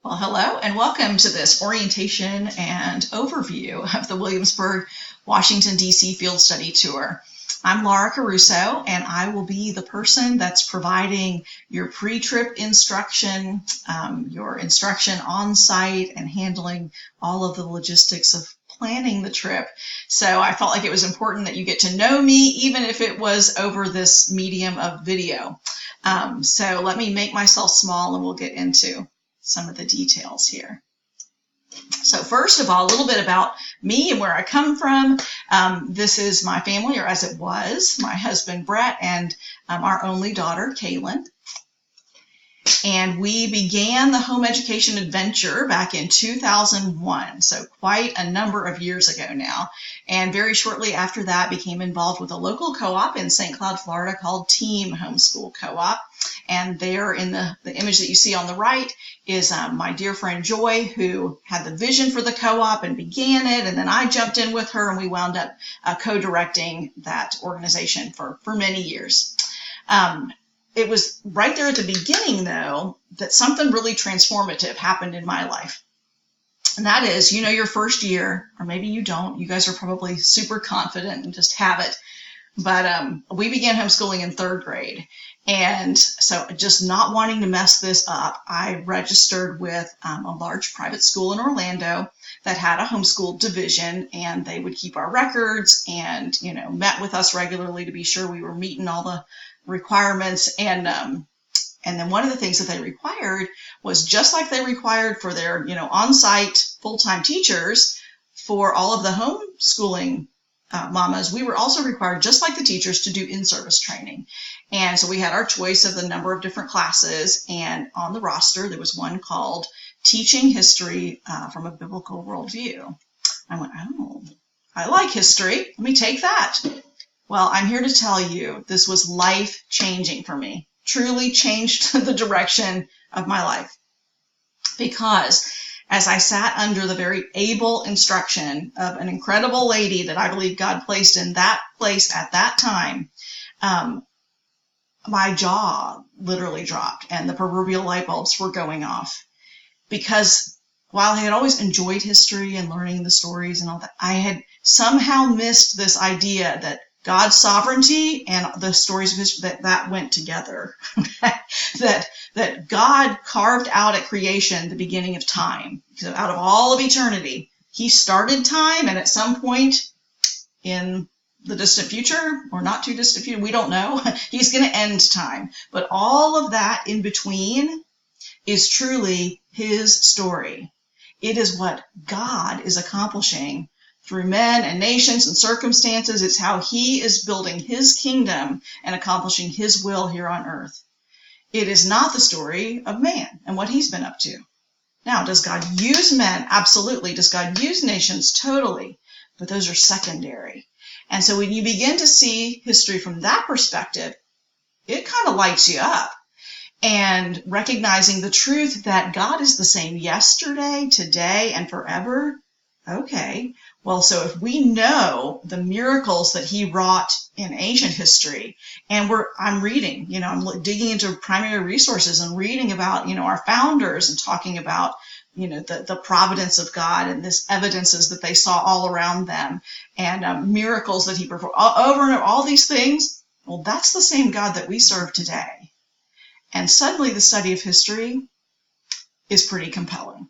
Well, hello and welcome to this orientation and overview of the Williamsburg-Washington, D.C. Field Study Tour. I'm Laura Caruso, and I will be the person that's providing your pre-trip instruction, your instruction on site, and handling all of the logistics of planning the trip. So I felt like it was important that you get to know me, even if it was over this medium of video. So let me make myself small and we'll get into some of the details here. So first of all, a little bit about me and where I come from. This is my family, or as it was, my husband Brett and our only daughter Kaylin. And we began the home education adventure back in 2001, so quite a number of years ago now. And very shortly after that, became involved with a local co-op in St. Cloud, Florida called Team Homeschool Co-op. And there in the image that you see on the right is my dear friend Joy, who had the vision for the co-op and began it. And then I jumped in with her and we wound up co-directing that organization for many years. It was right there at the beginning, though, that something really transformative happened in my life. And that is, you know, your first year, or maybe you don't. You guys are probably super confident and just have it. But we began homeschooling in third grade. And so just not wanting to mess this up, I registered with a large private school in Orlando that had a homeschool division, and they would keep our records and, you know, met with us regularly to be sure we were meeting all the requirements. And then one of the things that they required was, just like they required for their, you know, on-site full-time teachers for all of the homeschooling mamas, we were also required, just like the teachers, to do in-service training. And so we had our choice of the number of different classes, and on the roster there was one called Teaching History from a Biblical Worldview. I went, oh, I like history. Let me take that. Well, I'm here to tell you this was life-changing for me. Truly changed the direction of my life. Because as I sat under the very able instruction of an incredible lady that I believe God placed in that place at that time, my jaw literally dropped and the proverbial light bulbs were going off. Because while I had always enjoyed history and learning the stories and all that, I had somehow missed this idea that God's sovereignty and the stories of history, that went together. that God carved out at creation the beginning of time. So out of all of eternity, he started time, and at some point in the distant future, or not too distant future, we don't know, he's going to end time. But all of that in between is truly his story. It is what God is accomplishing through men and nations and circumstances. It's how he is building his kingdom and accomplishing his will here on earth. It is not the story of man and what he's been up to. Now, does God use men? Absolutely. Does God use nations? Totally. But those are secondary. And so when you begin to see history from that perspective, it kind of lights you up. And recognizing the truth that God is the same yesterday, today, and forever. Okay, well, so if we know the miracles that he wrought in ancient history, and I'm reading, you know, I'm digging into primary resources and reading about, you know, our founders and talking about, you know, the providence of God and this evidences that they saw all around them, and miracles that he performed over and over, all these things. Well, that's the same God that we serve today. And suddenly the study of history is pretty compelling.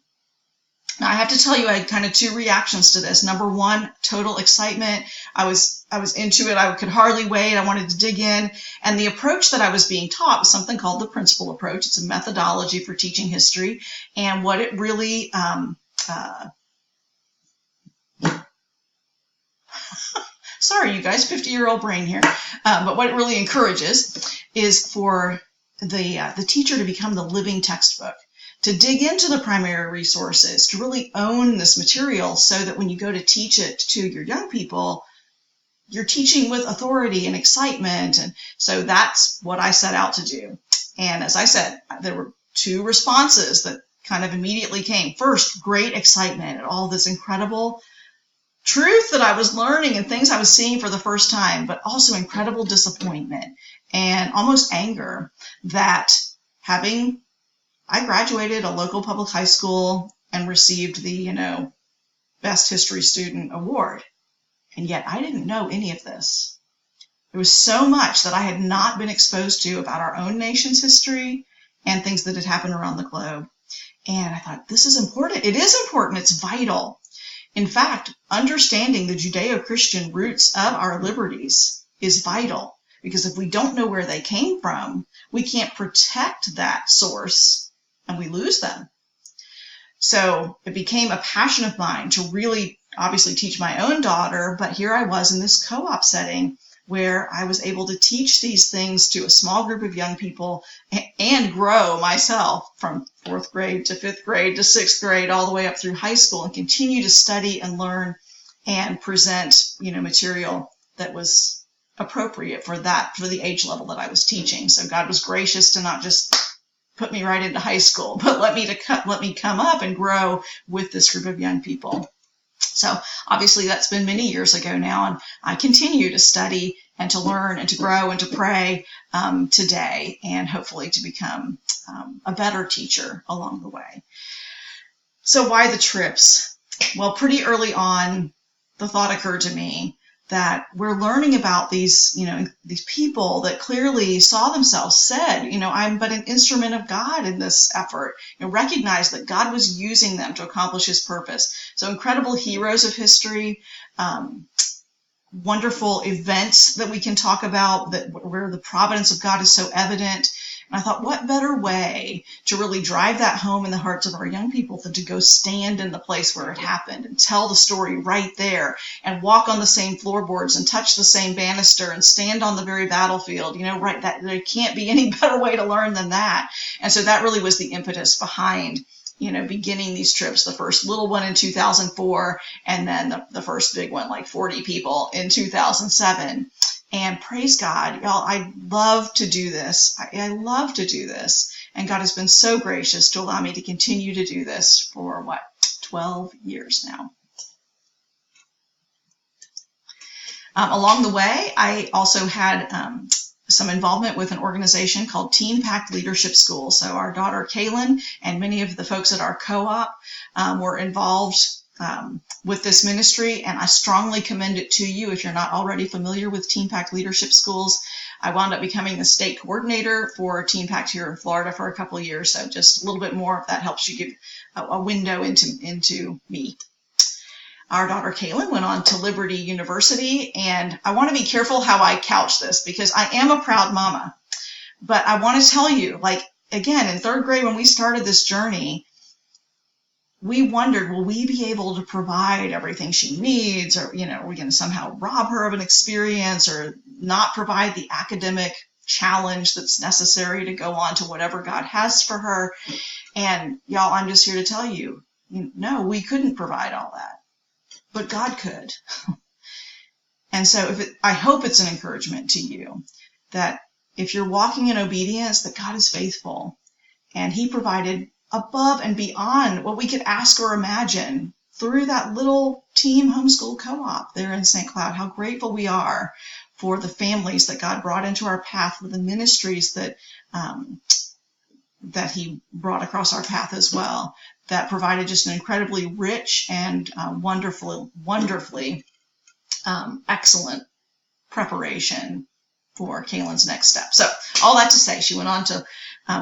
Now, I have to tell you, I had kind of two reactions to this. Number one, total excitement. I was into it. I could hardly wait. I wanted to dig in. And the approach that I was being taught was something called the principle approach. It's a methodology for teaching history. And what it really sorry, you guys, 50-year-old brain here. But what it really encourages is for the teacher to become the living textbook, to dig into the primary resources, to really own this material so that when you go to teach it to your young people, you're teaching with authority and excitement. And so that's what I set out to do. And as I said, there were two responses that kind of immediately came. First, great excitement at all this incredible truth that I was learning and things I was seeing for the first time, but also incredible disappointment and almost anger that having I graduated a local public high school and received the, Best History Student Award. And yet I didn't know any of this. There was so much that I had not been exposed to about our own nation's history and things that had happened around the globe. And I thought, this is important. It is important. It's vital. In fact, understanding the Judeo-Christian roots of our liberties is vital, because if we don't know where they came from, we can't protect that source and we lose them. So it became a passion of mine to really obviously teach my own daughter, but here I was in this co-op setting where I was able to teach these things to a small group of young people and grow myself from 4th grade to 5th grade to 6th grade all the way up through high school, and continue to study and learn and present, material that was appropriate for the age level that I was teaching. So God was gracious to not just put me right into high school, but let me come up and grow with this group of young people. So obviously that's been many years ago now, and I continue to study and to learn and to grow and to pray today, and hopefully to become a better teacher along the way. So why the trips? Well, pretty early on, the thought occurred to me that we're learning about these people that clearly saw themselves, I'm but an instrument of God in this effort, recognize that God was using them to accomplish his purpose. So incredible heroes of history, wonderful events that we can talk about where the providence of God is so evident. And I thought, what better way to really drive that home in the hearts of our young people than to go stand in the place where it happened and tell the story right there and walk on the same floorboards and touch the same banister and stand on the very battlefield, right? That there can't be any better way to learn than that. And so that really was the impetus behind, beginning these trips, the first little one in 2004, and then the first big one, like 40 people in 2007. And praise God, y'all, I love to do this. I love to do this. And God has been so gracious to allow me to continue to do this for 12 years now. Along the way, I also had some involvement with an organization called Teen Pact Leadership School. So our daughter Kaylin and many of the folks at our co-op were involved with this ministry, and I strongly commend it to you if you're not already familiar with Teen Pact Leadership Schools. I wound up becoming the state coordinator for Teen Pact here in Florida for a couple of years, so just a little bit more if that helps you give a window into me. Our daughter Kaylin went on to Liberty University, and I want to be careful how I couch this because I am a proud mama. But I want to tell you, again, in 3rd grade when we started this journey, we wondered, will we be able to provide everything she needs? Or, are we going to somehow rob her of an experience or not provide the academic challenge that's necessary to go on to whatever God has for her? And y'all, I'm just here to tell you, no, we couldn't provide all that, but God could. And so I hope it's an encouragement to you that if you're walking in obedience, that God is faithful, and he provided above and beyond what we could ask or imagine through that little team homeschool co-op there in St. Cloud. How grateful we are for the families that God brought into our path, for the ministries that he brought across our path as well, that provided just an incredibly rich and wonderfully excellent preparation for Kaylin's next step. So all that to say, she went on to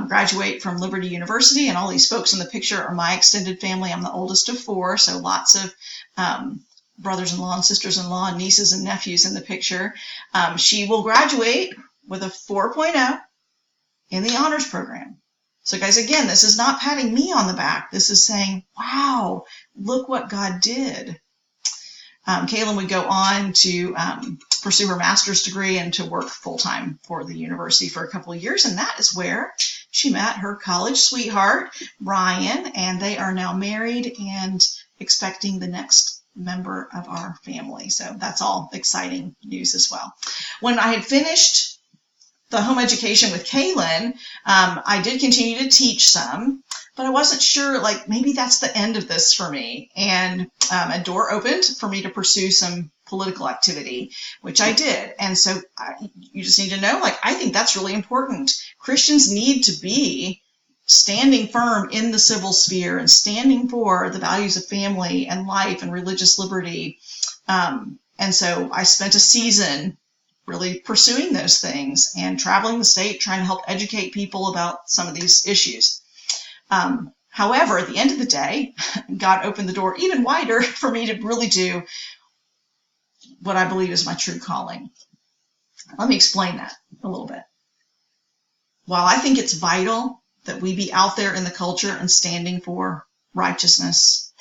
graduate from Liberty University, and all these folks in the picture are my extended family. I'm the oldest of 4, so lots of brothers-in-law and sisters-in-law and nieces and nephews in the picture. She will graduate with a 4.0 in the honors program. So guys, again, this is not patting me on the back. This is saying, wow, look what God did. Kaylin would go on to pursue her master's degree and to work full-time for the university for a couple of years, and that is where she met her college sweetheart, Ryan, and they are now married and expecting the next member of our family. So that's all exciting news as well. When I had finished the home education with Kaylin, I did continue to teach some, but I wasn't sure, maybe that's the end of this for me. And a door opened for me to pursue some political activity, which I did. And so you just need to know, I think that's really important. Christians need to be standing firm in the civil sphere and standing for the values of family and life and religious liberty. And so I spent a season really pursuing those things and traveling the state, trying to help educate people about some of these issues. However, at the end of the day, God opened the door even wider for me to really do what I believe is my true calling. Let me explain that a little bit. While I think it's vital that we be out there in the culture and standing for righteousness,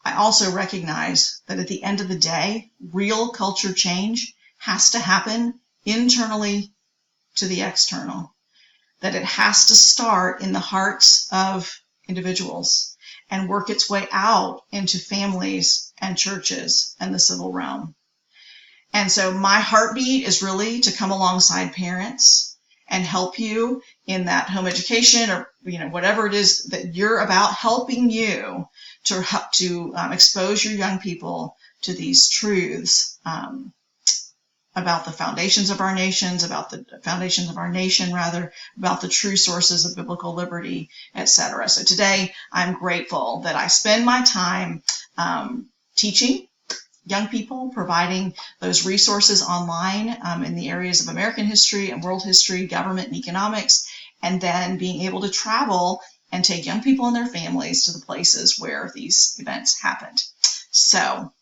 I also recognize that at the end of the day, real culture change has to happen internally to the external, that it has to start in the hearts of individuals and work its way out into families and churches and the civil realm. And so my heartbeat is really to come alongside parents and help you in that home education or whatever it is that you're about, helping you to expose your young people to these truths about the foundations of our nations, about the foundations of our nation, rather, about the true sources of biblical liberty, etc. So today, I'm grateful that I spend my time teaching young people, providing those resources online in the areas of American history and world history, government and economics, and then being able to travel and take young people and their families to the places where these events happened. So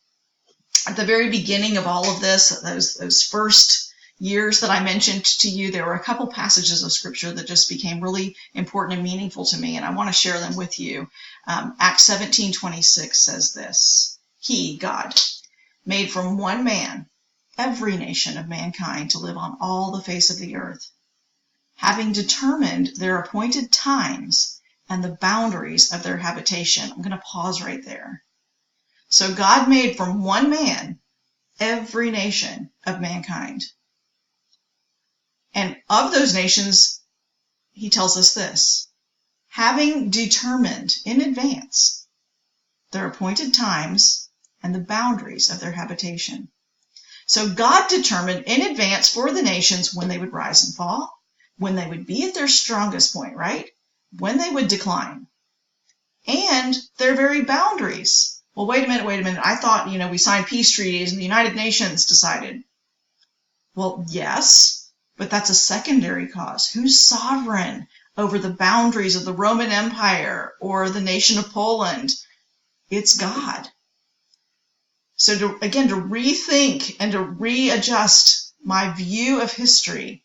at the very beginning of all of this, those first years that I mentioned to you, there were a couple passages of scripture that just became really important and meaningful to me, and I want to share them with you. Acts 17:26 says this: He, God, made from one man every nation of mankind to live on all the face of the earth, having determined their appointed times and the boundaries of their habitation. I'm going to pause right there. So God made from one man every nation of mankind. And of those nations, he tells us this: having determined in advance their appointed times and the boundaries of their habitation. So God determined in advance for the nations when they would rise and fall, when they would be at their strongest point, right? When they would decline, and their very boundaries. Well, wait a minute. I thought, we signed peace treaties and the United Nations decided. Well, yes, but that's a secondary cause. Who's sovereign over the boundaries of the Roman Empire or the nation of Poland? It's God. So to rethink and to readjust my view of history,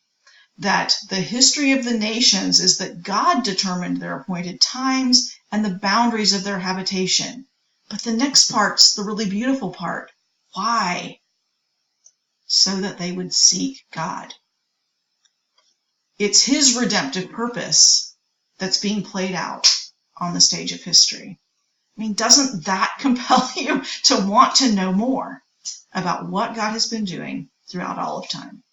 that the history of the nations is that God determined their appointed times and the boundaries of their habitation. But the next part's the really beautiful part. Why? So that they would seek God. It's his redemptive purpose that's being played out on the stage of history. I mean, doesn't that compel you to want to know more about what God has been doing throughout all of time?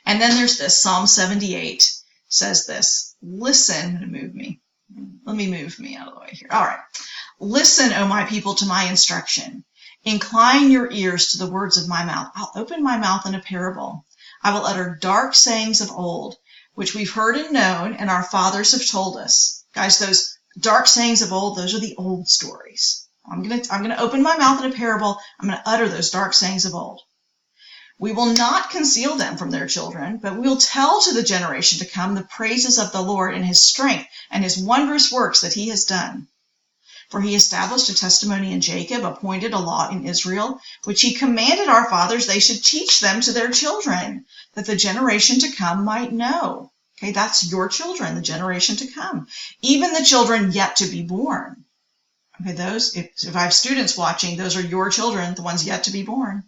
And then there's this, Psalm 78 says this: listen, let me move me out of the way here. All right. Listen, O my people, to my instruction. Incline your ears to the words of my mouth. I'll open my mouth in a parable. I will utter dark sayings of old, which we've heard and known, and our fathers have told us. Guys, those dark sayings of old, those are the old stories. I'm gonna open my mouth in a parable. I'm gonna utter those dark sayings of old. We will not conceal them from their children, but we will tell to the generation to come the praises of the Lord and his strength and his wondrous works that he has done. For he established a testimony in Jacob, appointed a law in Israel, which he commanded our fathers they should teach them to their children, that the generation to come might know. Okay, that's your children, the generation to come. Even the children yet to be born. Okay, those, if I have students watching, those are your children, the ones yet to be born.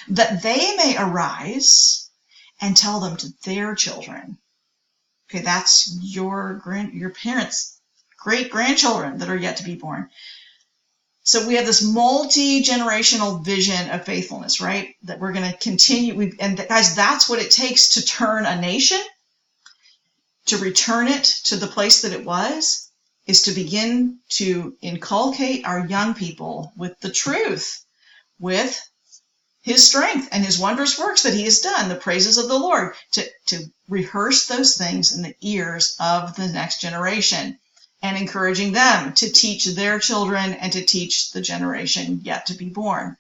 That they may arise and tell them to their children. Okay, that's your parents' great-grandchildren that are yet to be born. So we have this multi-generational vision of faithfulness, right? That we're going to continue. Guys, that's what it takes to turn a nation, to return it to the place that it was, is to begin to inculcate our young people with the truth, with his strength and his wondrous works that he has done, the praises of the Lord, to rehearse those things in the ears of the next generation, and encouraging them to teach their children and to teach the generation yet to be born.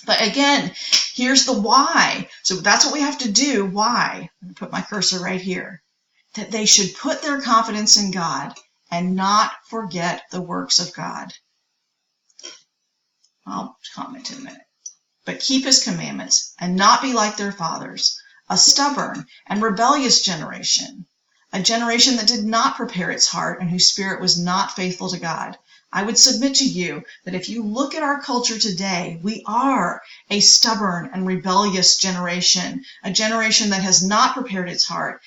But again, here's the why. So that's what we have to do. Why? I'm going to put my cursor right here. That they should put their confidence in God and not forget the works of God. I'll comment in a minute. But keep his commandments and not be like their fathers, a stubborn and rebellious generation, a generation that did not prepare its heart and whose spirit was not faithful to God. I would submit to you that if you look at our culture today, we are a stubborn and rebellious generation, a generation that has not prepared its heart.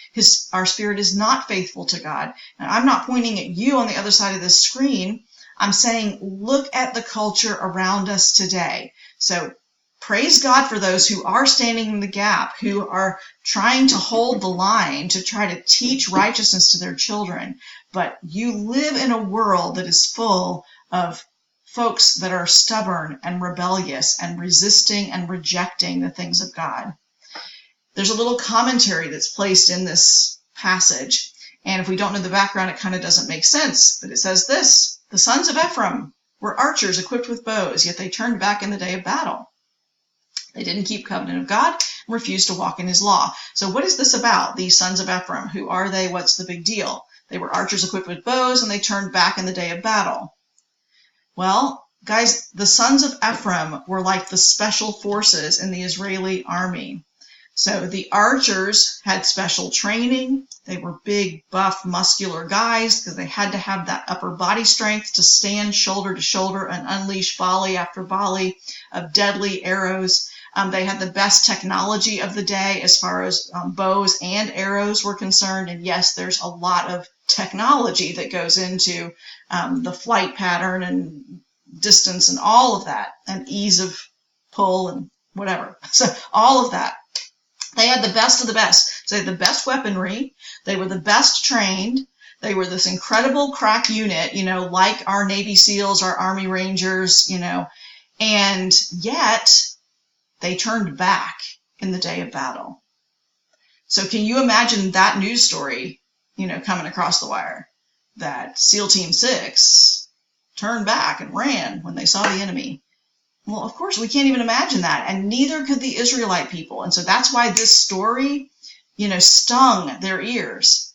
Our spirit is not faithful to God. And I'm not pointing at you on the other side of this screen. I'm saying, look at the culture around us today. So praise God for those who are standing in the gap, who are trying to hold the line, to try to teach righteousness to their children. But you live in a world that is full of folks that are stubborn and rebellious and resisting and rejecting the things of God. There's a little commentary that's placed in this passage. And if we don't know the background, it kind of doesn't make sense. But it says this: the sons of Ephraim were archers equipped with bows, yet they turned back in the day of battle. They didn't keep covenant of God and refused to walk in his law. So what is this about, these sons of Ephraim? Who are they? What's the big deal? They were archers equipped with bows, and they turned back in the day of battle. Well, guys, the sons of Ephraim were like the special forces in the Israeli army. So the archers had special training. They were big, buff, muscular guys because they had to have that upper body strength to stand shoulder to shoulder and unleash volley after volley of deadly arrows. They had the best technology of the day as far as bows and arrows were concerned. And yes, there's a lot of technology that goes into the flight pattern and distance and all of that, and ease of pull and whatever. So all of that. They had the best of the best. So they had the best weaponry. They were the best trained. They were this incredible crack unit, like our Navy SEALs, our Army Rangers, and yet they turned back in the day of battle. So can you imagine that news story, coming across the wire, that SEAL Team 6 turned back and ran when they saw the enemy? Well, of course, we can't even imagine that, and neither could the Israelite people. And so that's why this story, stung their ears.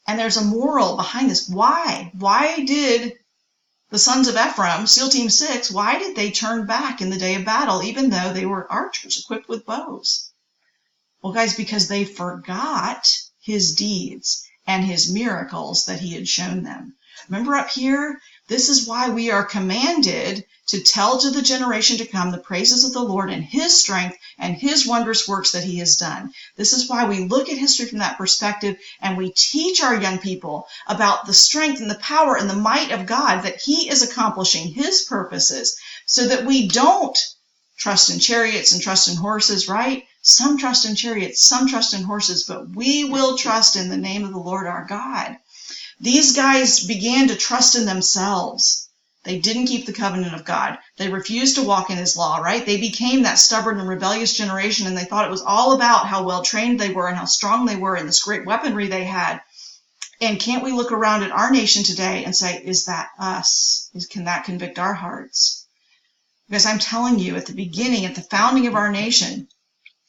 And there's a moral behind this. Why? Why did the sons of Ephraim, SEAL Team 6, why did they turn back in the day of battle, even though they were archers equipped with bows? Well, guys, because they forgot his deeds and his miracles that he had shown them. Remember up here, this is why we are commanded to tell to the generation to come the praises of the Lord and his strength and his wondrous works that he has done. This is why we look at history from that perspective, and we teach our young people about the strength and the power and the might of God, that he is accomplishing his purposes, so that we don't trust in chariots and trust in horses, right? Some trust in chariots, some trust in horses, but we will trust in the name of the Lord our God. These guys began to trust in themselves. They didn't keep the covenant of God. They refused to walk in his law, right? They became that stubborn and rebellious generation, and they thought it was all about how well trained they were and how strong they were and this great weaponry they had. And can't we look around at our nation today and say, is that us? Can that convict our hearts? Because I'm telling you, at the beginning, at the founding of our nation,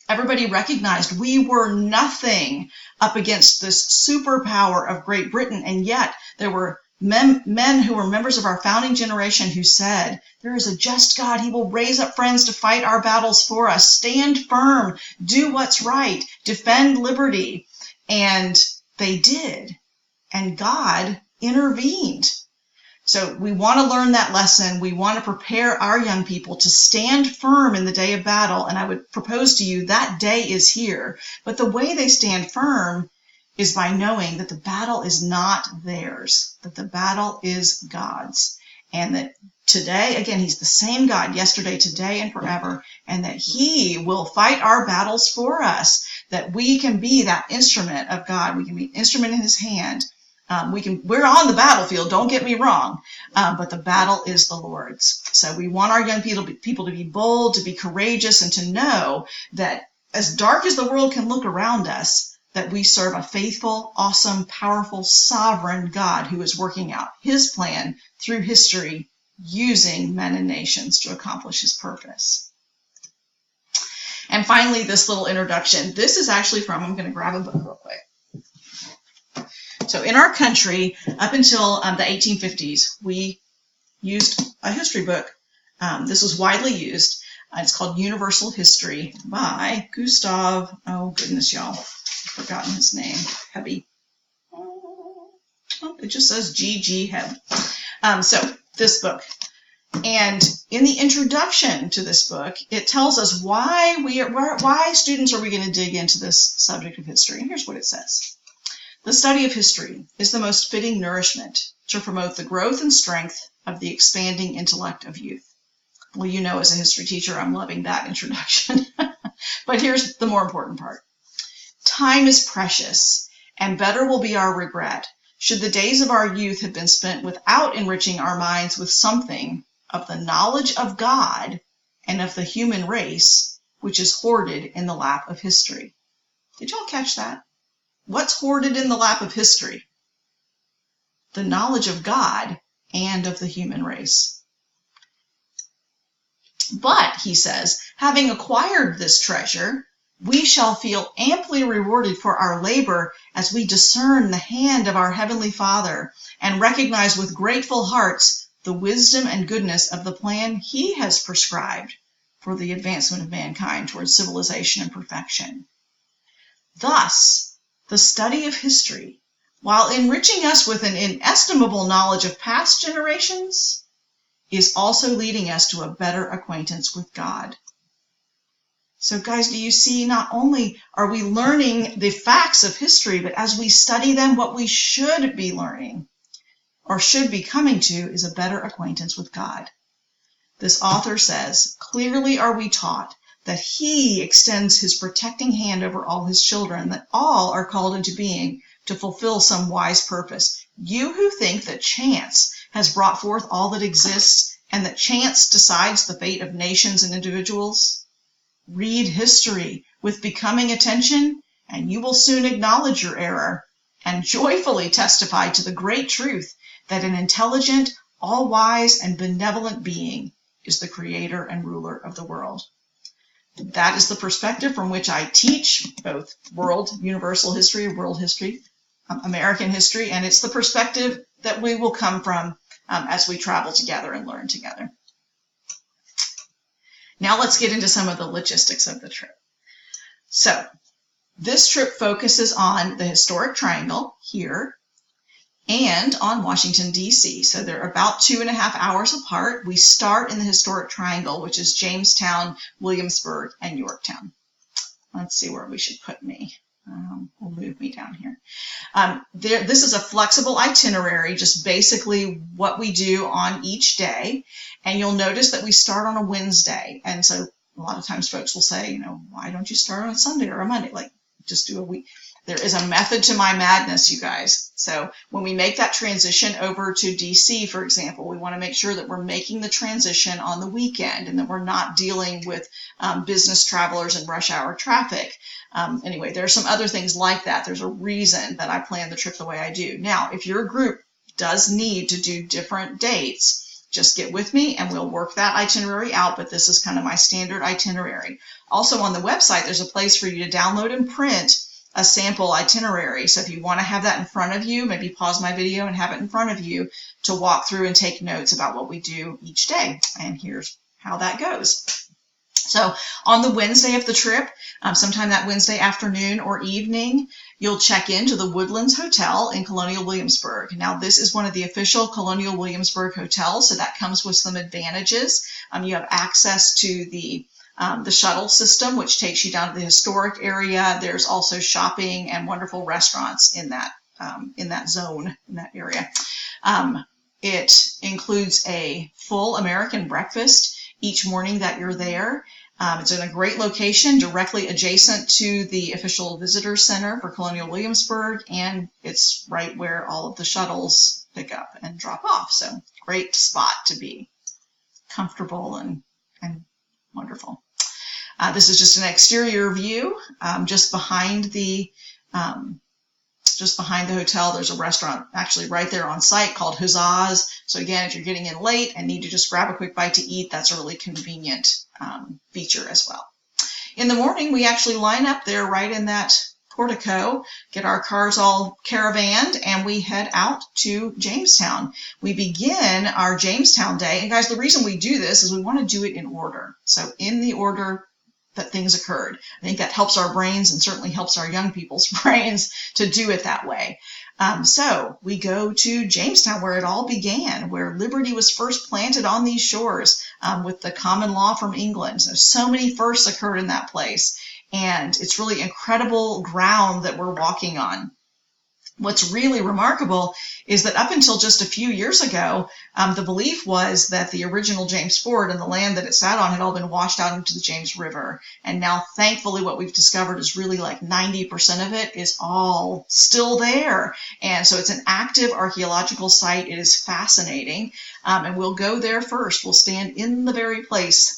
everybody recognized we were nothing up against this superpower of Great Britain, and yet there were men who were members of our founding generation who said, there is a just God. He will raise up friends to fight our battles for us. Stand firm. Do what's right. Defend liberty. And they did. And God intervened. So we want to learn that lesson. We want to prepare our young people to stand firm in the day of battle. And I would propose to you that day is here. But the way they stand firm is by knowing that the battle is not theirs, that the battle is God's. And that today, again, he's the same God yesterday, today, and forever. And that he will fight our battles for us, that we can be that instrument of God. We can be an instrument in his hand We're on the battlefield, don't get me wrong, but the battle is the Lord's. So we want our young people to be bold, to be courageous, and to know that as dark as the world can look around us, that we serve a faithful, awesome, powerful, sovereign God who is working out his plan through history, using men and nations to accomplish his purpose. And finally, this little introduction. This is actually from, I'm going to grab a book real quick. So in our country, up until the 1850s, we used a history book. This was widely used. It's called Universal History by Gustav, oh goodness, y'all, I've forgotten his name, Hebby. Oh, it just says G.G. Heb. So this book. And in the introduction to this book, it tells us why students are we going to dig into this subject of history. And here's what it says. The study of history is the most fitting nourishment to promote the growth and strength of the expanding intellect of youth. Well, you know, as a history teacher, I'm loving that introduction. But here's the more important part. Time is precious, and better will be our regret should the days of our youth have been spent without enriching our minds with something of the knowledge of God and of the human race, which is hoarded in the lap of history. Did y'all catch that? What's hoarded in the lap of history? The knowledge of God and of the human race. But, he says, having acquired this treasure, we shall feel amply rewarded for our labor as we discern the hand of our Heavenly Father and recognize with grateful hearts the wisdom and goodness of the plan he has prescribed for the advancement of mankind towards civilization and perfection. Thus, the study of history, while enriching us with an inestimable knowledge of past generations, is also leading us to a better acquaintance with God. So guys, do you see, not only are we learning the facts of history, but as we study them, what we should be learning or should be coming to is a better acquaintance with God. This author says, clearly are we taught that he extends his protecting hand over all his children, that all are called into being to fulfill some wise purpose. You who think that chance has brought forth all that exists and that chance decides the fate of nations and individuals, read history with becoming attention, and you will soon acknowledge your error and joyfully testify to the great truth that an intelligent, all-wise, and benevolent being is the creator and ruler of the world. That is the perspective from which I teach both world universal history, world history, American history, and it's the perspective that we will come from as we travel together and learn together. Now let's get into some of the logistics of the trip. So this trip focuses on the historic triangle here and on Washington, D.C. So they're about 2.5 hours apart. We start in the historic triangle, which is Jamestown, Williamsburg, and Yorktown. Let's see where we should put me. We'll move me down here. This is a flexible itinerary, just basically what we do on each day. And you'll notice that we start on a Wednesday. And so a lot of times folks will say, you know, why don't you start on a Sunday or a Monday? Like, just do a week. There is a method to my madness, you guys. So when we make that transition over to DC, for example, we want to make sure that we're making the transition on the weekend and that we're not dealing with business travelers and rush hour traffic. Anyway, there are some other things like that. There's a reason that I plan the trip the way I do. Now, if your group does need to do different dates, just get with me and we'll work that itinerary out, but this is kind of my standard itinerary. Also on the website, there's a place for you to download and print a sample itinerary. So if you want to have that in front of you, maybe pause my video and have it in front of you to walk through and take notes about what we do each day. And here's how that goes. So on the Wednesday of the trip, sometime that Wednesday afternoon or evening, you'll check into the Woodlands Hotel in Colonial Williamsburg. Now, this is one of the official Colonial Williamsburg hotels, so that comes with some advantages. You have access to the shuttle system, which takes you down to the historic area. There's also shopping and wonderful restaurants in that zone, in that area. It includes a full American breakfast each morning that you're there. It's in a great location, directly adjacent to the official visitor center for Colonial Williamsburg, and it's right where all of the shuttles pick up and drop off. So great spot to be, comfortable and wonderful. This is just an exterior view. Just behind the hotel, there's a restaurant actually right there on site called Huzzah's. So again, if you're getting in late and need to just grab a quick bite to eat, that's a really convenient feature as well. In the morning, we actually line up there right in that portico, get our cars all caravanned, and we head out to Jamestown. We begin our Jamestown day. And guys, the reason we do this is we want to do it in order. So in the order that things occurred. I think that helps our brains and certainly helps our young people's brains to do it that way. So we go to Jamestown, where it all began, where liberty was first planted on these shores with the common law from England. So many firsts occurred in that place, and it's really incredible ground that we're walking on. What's really remarkable is that up until just a few years ago, the belief was that the original James Fort and the land that it sat on had all been washed out into the James River. And now, thankfully, what we've discovered is really like 90% of it is all still there. And so it's an active archaeological site. It is fascinating. And we'll go there first. We'll stand in the very place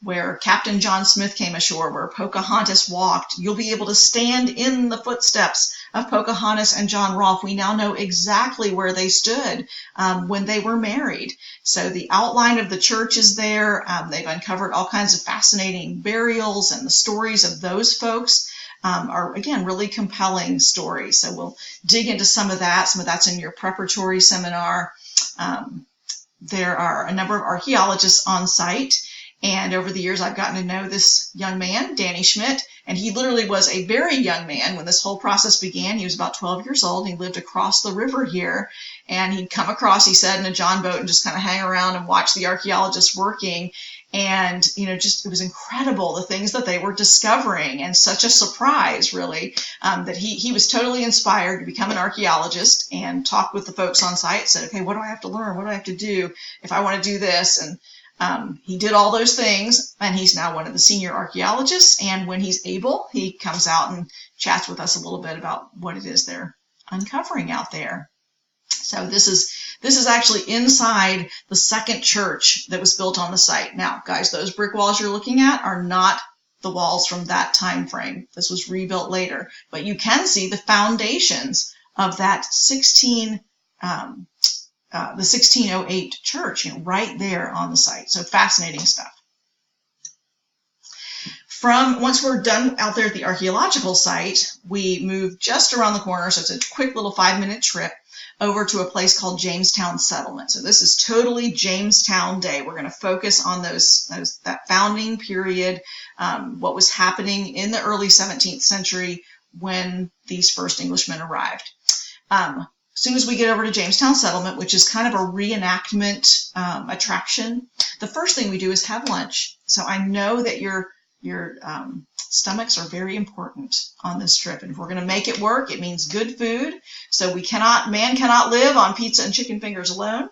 where Captain John Smith came ashore, where Pocahontas walked. You'll be able to stand in the footsteps of Pocahontas and John Rolfe. We now know exactly where they stood when they were married. So the outline of the church is there. They've uncovered all kinds of fascinating burials, and the stories of those folks are, again, really compelling stories. So we'll dig into some of that. Some of that's in your preparatory seminar. There are a number of archaeologists on site. And over the years, I've gotten to know this young man, Danny Schmidt, and he literally was a very young man when this whole process began. He was about 12 years old, and he lived across the river here. And he'd come across, he said, in a john boat and just kind of hang around and watch the archaeologists working. And, just it was incredible, the things that they were discovering, and such a surprise, really, that he was totally inspired to become an archaeologist and talk with the folks on site, said, okay, what do I have to learn? What do I have to do if I want to do this? And he did all those things, and he's now one of the senior archaeologists. And when he's able, he comes out and chats with us a little bit about what it is they're uncovering out there. So this is actually inside the second church that was built on the site. Now, guys, those brick walls you're looking at are not the walls from that time frame. This was rebuilt later, but you can see the foundations of that 1608 church, right there on the site. So fascinating stuff. Once we're done out there at the archaeological site, we move just around the corner. So it's a quick little 5-minute trip over to a place called Jamestown Settlement. So this is totally Jamestown Day. We're going to focus on that founding period, what was happening in the early 17th century when these first Englishmen arrived. As soon as we get over to Jamestown Settlement, which is kind of a reenactment attraction, the first thing we do is have lunch. So I know that your stomachs are very important on this trip, and if we're going to make it work, it means good food. So man cannot live on pizza and chicken fingers alone.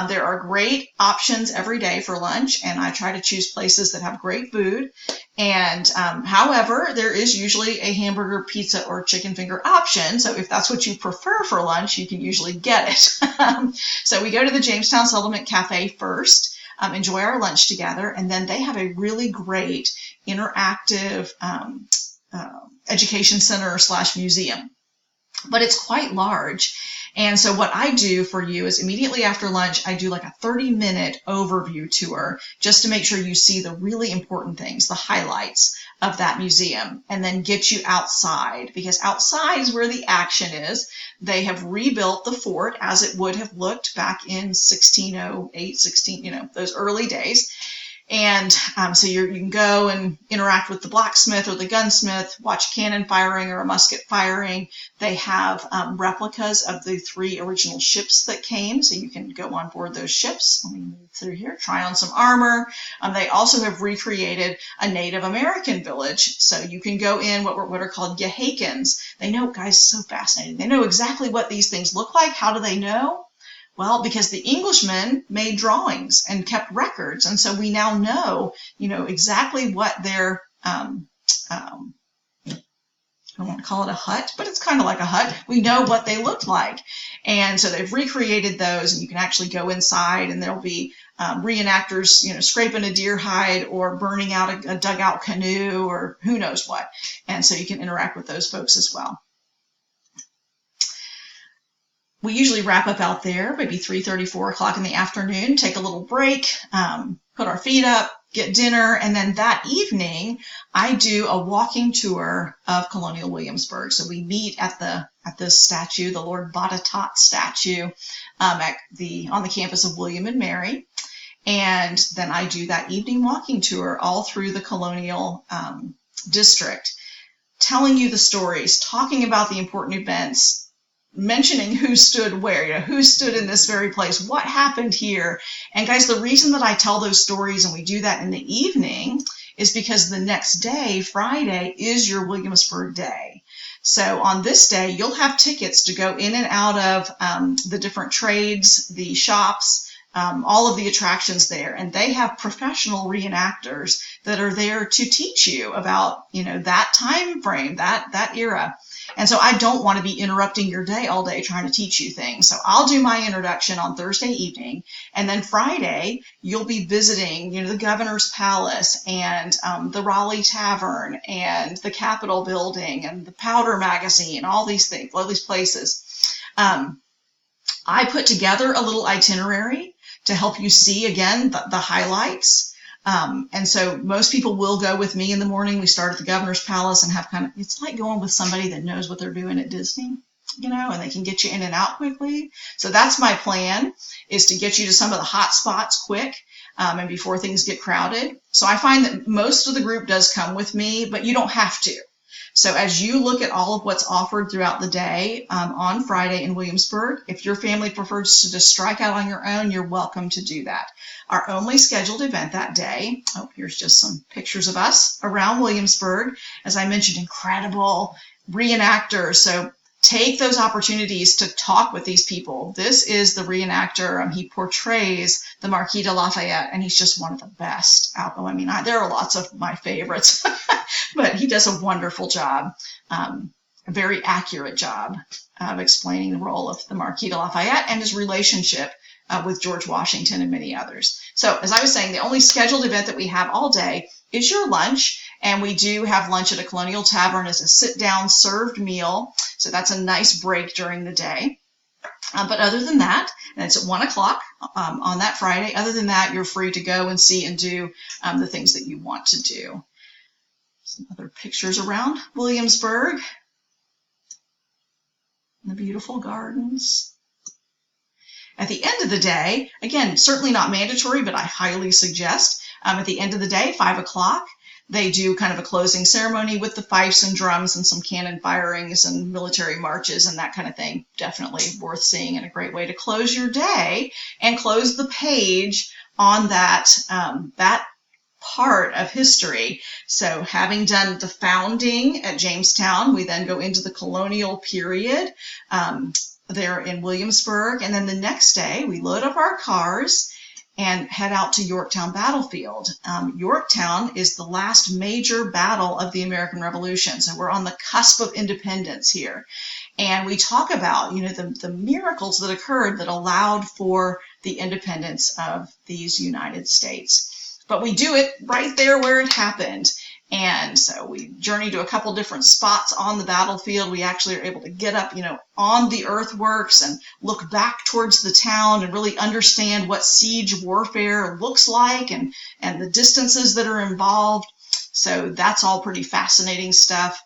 There are great options every day for lunch, and I try to choose places that have great food. And however, there is usually a hamburger, pizza, or chicken finger option. So if that's what you prefer for lunch, you can usually get it. So we go to the Jamestown Settlement Cafe first, enjoy our lunch together, and then they have a really great interactive education center / museum. But it's quite large. And so what I do for you is immediately after lunch, I do like a 30-minute overview tour just to make sure you see the really important things, the highlights of that museum, and then get you outside, because outside is where the action is. They have rebuilt the fort as it would have looked back in 1608, those early days. And so you can go and interact with the blacksmith or the gunsmith, watch cannon firing or a musket firing. They have replicas of the 3 original ships that came, so you can go on board those ships. Let me move through here, try on some armor. They also have recreated a Native American village, so you can go in what are called Yahakans. They know, guys, so fascinating. They know exactly what these things look like. How do they know? Well, because the Englishmen made drawings and kept records, and so we now know, exactly what their I don't want to call it a hut, but it's kind of like a hut. We know what they looked like. And so they've recreated those, and you can actually go inside, and there'll be reenactors, scraping a deer hide or burning out a dugout canoe or who knows what. And so you can interact with those folks as well. We usually wrap up out there, maybe 3:30, 4 o'clock in the afternoon, take a little break, put our feet up, get dinner, and then that evening I do a walking tour of Colonial Williamsburg. So we meet at this statue, the Lord Botetourt statue, on the campus of William and Mary. And then I do that evening walking tour all through the Colonial district, telling you the stories, talking about the important events, mentioning who stood where, who stood in this very place, what happened here. And guys, the reason that I tell those stories and we do that in the evening is because the next day, Friday, is your Williamsburg Day. So on this day, you'll have tickets to go in and out of the different trades, the shops, all of the attractions there. And they have professional reenactors that are there to teach you about, that time frame, that era. And so I don't want to be interrupting your day all day trying to teach you things. So I'll do my introduction on Thursday evening. And then Friday, you'll be visiting, the Governor's Palace and the Raleigh Tavern and the Capitol Building and the Powder Magazine, all these things, all these places. I put together a little itinerary to help you see, again, the highlights. And so most people will go with me in the morning. We start at the Governor's Palace and have it's like going with somebody that knows what they're doing at Disney, and they can get you in and out quickly. So that's my plan, is to get you to some of the hot spots quick and before things get crowded. So I find that most of the group does come with me, but you don't have to. So as you look at all of what's offered throughout the day on Friday in Williamsburg, if your family prefers to just strike out on your own, you're welcome to do that. Our only scheduled event that day, here's just some pictures of us around Williamsburg. As I mentioned, incredible reenactors. So take those opportunities to talk with these people. This is the reenactor. He portrays the Marquis de Lafayette, and he's just one of the best. There are lots of my favorites, but he does a wonderful job, a very accurate job of explaining the role of the Marquis de Lafayette and his relationship with George Washington and many others. So as I was saying, the only scheduled event that we have all day is your lunch. And we do have lunch at a Colonial Tavern as a sit-down served meal. So that's a nice break during the day. But other than that, and it's at 1 o'clock on that Friday, other than that, you're free to go and see and do the things that you want to do. Some other pictures around Williamsburg. The beautiful gardens. At the end of the day, again, certainly not mandatory, but I highly suggest, at the end of the day, 5 o'clock, they do kind of a closing ceremony with the fifes and drums and some cannon firings and military marches and that kind of thing. Definitely worth seeing and a great way to close your day and close the page on that part of history. So having done the founding at Jamestown, we then go into the colonial period there in Williamsburg. And then the next day, we load up our cars and head out to Yorktown Battlefield. Yorktown is the last major battle of the American Revolution. So we're on the cusp of independence here. And we talk about, the miracles that occurred that allowed for the independence of these United States. But we do it right there where it happened. And so we journey to a couple different spots on the battlefield. We actually are able to get up, on the earthworks and look back towards the town and really understand what siege warfare looks like and the distances that are involved. So that's all pretty fascinating stuff.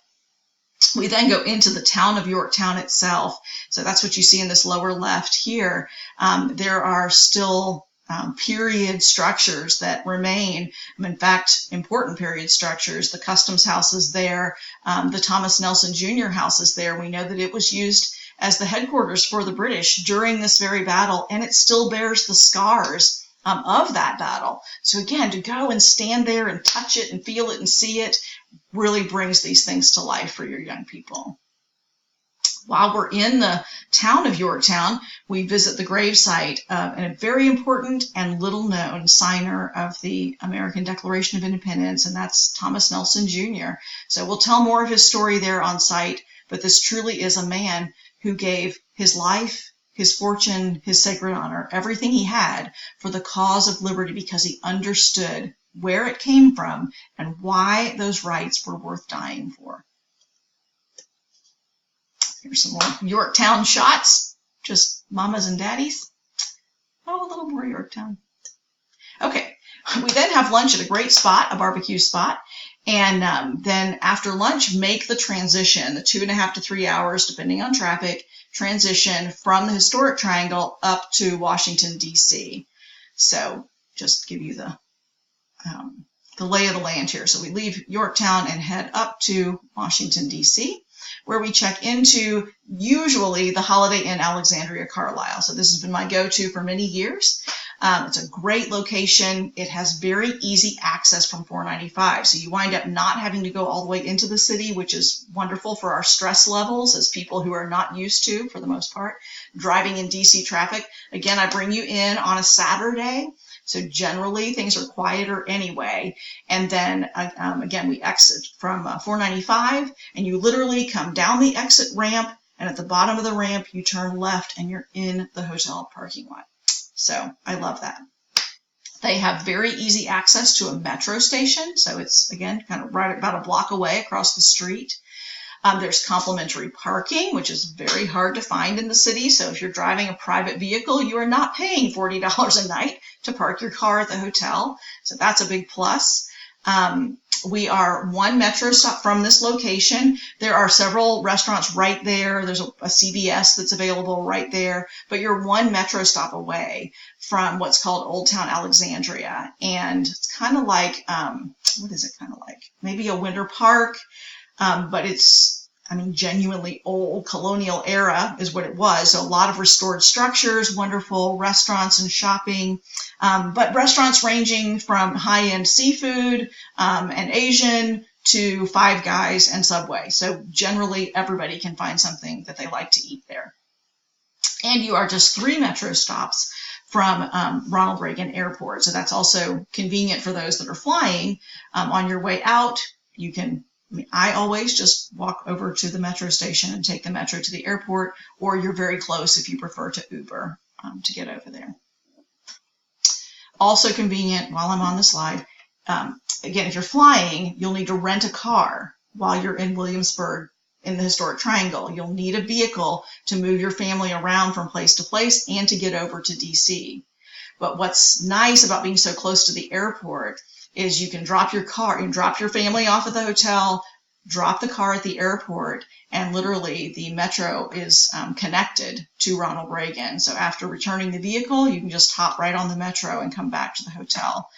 We then go into the town of Yorktown itself. So that's what you see in this lower left here. There are still period structures that remain. In fact, important period structures. The Customs House is there. The Thomas Nelson Jr. House is there. We know that it was used as the headquarters for the British during this very battle, and it still bears the scars of that battle. So again, to go and stand there and touch it and feel it and see it really brings these things to life for your young people. While we're in the town of Yorktown, we visit the gravesite of a very important and little known signer of the American Declaration of Independence, and that's Thomas Nelson Jr. So we'll tell more of his story there on site, but this truly is a man who gave his life, his fortune, his sacred honor, everything he had for the cause of liberty because he understood where it came from and why those rights were worth dying for. Here's some more Yorktown shots, just mamas and daddies. Oh, a little more Yorktown. Okay, we then have lunch at a great spot, a barbecue spot, and then after lunch, make the transition, the 2.5 to 3 hours, depending on traffic, transition from the historic triangle up to Washington, D.C. So just give you the lay of the land here. So we leave Yorktown and head up to Washington, D.C., where we check into usually the Holiday Inn Alexandria Carlisle. So this has been my go-to for many years. It's a great location. It has very easy access from 495. So you wind up not having to go all the way into the city, which is wonderful for our stress levels as people who are not used to, for the most part, driving in DC traffic. Again, I bring you in on a Saturday. So generally things are quieter anyway. And then again, we exit from 495 and you literally come down the exit ramp, and at the bottom of the ramp, you turn left and you're in the hotel parking lot. So I love that. They have very easy access to a metro station. So it's, again, kind of right about a block away across the street. There's complimentary parking, which is very hard to find in the city. So if you're driving a private vehicle, you are not paying $40 a night to park your car at the hotel. So that's a big plus. We are one metro stop from this location. There are several restaurants right there. There's a CVS that's available right there, but you're one metro stop away from what's called Old Town Alexandria. And it's kind of like, what is it kind of like? Maybe a winter park, but it's, I mean, genuinely old colonial era is what it was. So a lot of restored structures, wonderful restaurants and shopping, but restaurants ranging from high-end seafood and Asian to Five Guys and Subway. So generally everybody can find something that they like to eat there. And you are just 3 metro stops from Ronald Reagan Airport. So that's also convenient for those that are flying. On your way out, you can, I always just walk over to the metro station and take the metro to the airport, or you're very close if you prefer to Uber to get over there. Also convenient, while I'm on the slide, again, if you're flying, you'll need to rent a car while you're in Williamsburg in the historic triangle. You'll need a vehicle to move your family around from place to place and to get over to DC. But what's nice about being so close to the airport is you can drop your car, you can drop your family off at the hotel, drop the car at the airport, and literally the metro is connected to Ronald Reagan. So after returning the vehicle, you can just hop right on the metro and come back to the hotel.